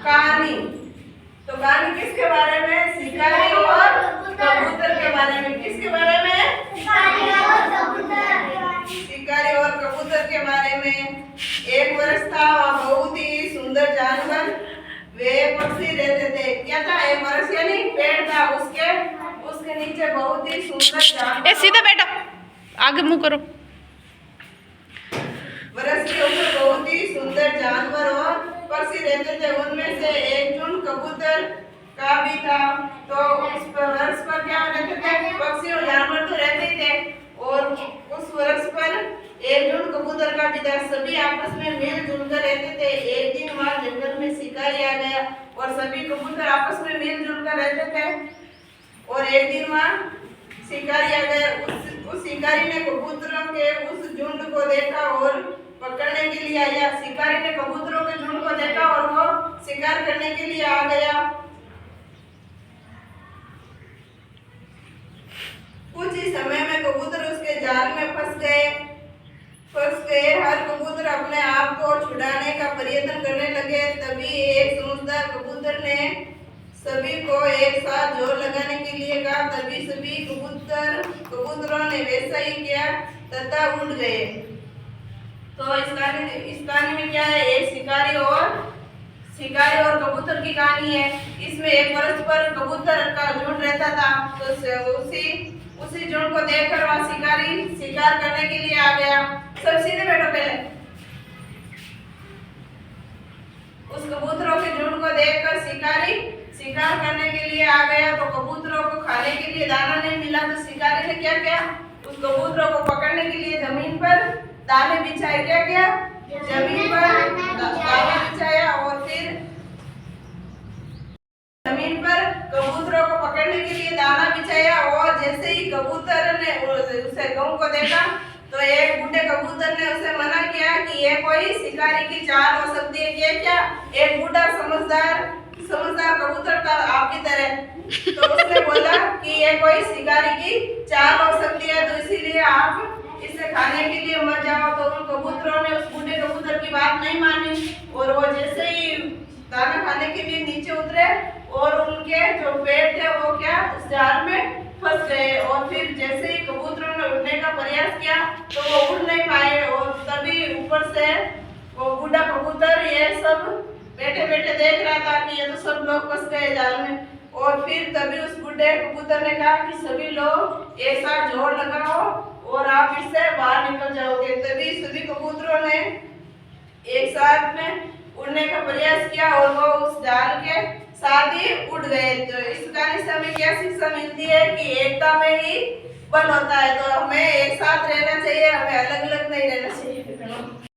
कहानी। तो कहानी किसके बारे में? शिकारी और कबूतर के बारे में। किसके बारे में? शिकारी और कबूतर के बारे में। एक वर्ष था, वह बहुत ही सुंदर जानवर वे पक्षी रहते थे। क्या था? एक वर्ष यानी पेड़ था, उसके नीचे बहुत ही सुंदर जानवर। सीधा बैठो, आगे मुंह करो। वर्ष के ऊपर बहुत ही सुंदर जानवर और पक्षी रहते थे। उनमें से एक झुंड कबूतर का भी था। तो उस वर्ष पर क्या रहते थे? पक्षी और जानवर तो रहते ही थे, और उस वर्ष पर एक झुंड कबूतर का भी था। सभी आपस में मिलजुल कर रहते थे। एक दिन वहां जंगल में शिकारी आ गया और सभी कबूतर आपस में मिलजुल कर रहते थे। और एक दिन वहां शिकारी आ गया। उस शिकारी ने कबूतरों के उस झुंड को देखा और पकड़ने के लिए आया। शिकारी ने कबूतरों के झुंड को देखा और वो शिकार करने के लिए आ गया। कुछ ही समय में कबूतर उसके जाल में फंस गए। हर कबूतर अपने आप को छुड़ाने का प्रयत्न करने लगे। तभी एक समझदार कबूतर ने सभी को एक साथ जोर लगाने के लिए कहा। तभी सभी कबूतरों ने वैसा ही किया तथा उड़ गए। तो इस कहानी में क्या है? एक शिकारी और कबूतर की कहानी है। इसमें एक वर्ष पर कबूतर का झुंड रहता था। तो उसी झुंड को देखकर वह शिकारी शिकार करने के लिए आ गया। सब सीधे बैठो पहले। उस कबूतरों के झुंड को देखकर शिकारी शिकार करने के लिए आ गया। तो कबूतरों को खाने के लिए दाना नहीं मिला, तो शिकारी ने क्या किया? उस कबूतरों को पकड़ने के लिए जमीन पर दाने बिछाए। क्या किया? जमीन पर दाना बिछाया और फिर जमीन पर कबूतरों को पकड़ने के लिए दाना बिछाया। और जैसे ही कबूतर ने उसे गांव को देखा, तो एक बूढ़े कबूतर ने उसे मना किया कि ये कोई शिकारी की चाल हो सकती है। क्या? एक बूढ़ा समझदार कबूतर था आपकी तरह। तो उसने बोला कि ये कोई शिकारी की चाल हो सकती है, तो इसीलिए आप इसे खाने के लिए मत जाओ। तो उन कबूतरों ने उस बूढ़े कबूतर की बात नहीं मानी और वो जैसे ही दाना खाने के लिए नीचे उतरे और उनके जो पेड़ थे वो क्या उस जाल में फंस गए। और फिर जैसे ही कबूतरों ने उड़ने का प्रयास किया तो वो उड़ नहीं पाए। और तभी ऊपर से वो बूढ़ा कबूतर ये सब बैठे बैठे देख रहा था कि ये तो सब लोग फंस गए जाल में। और फिर तभी उस बूढ़े कबूतर ने कहा कि सभी लोग एक साथ जोर लगाओ और आप इससे बाहर निकल जाओगे। तभी सभी कबूतरों ने एक साथ में उड़ने का प्रयास किया और वो उस जाल के साथ ही उड़ गए। तो इस कहानी से हमें क्या शिक्षा मिलती है कि एकता में ही बल होता है। तो हमें एक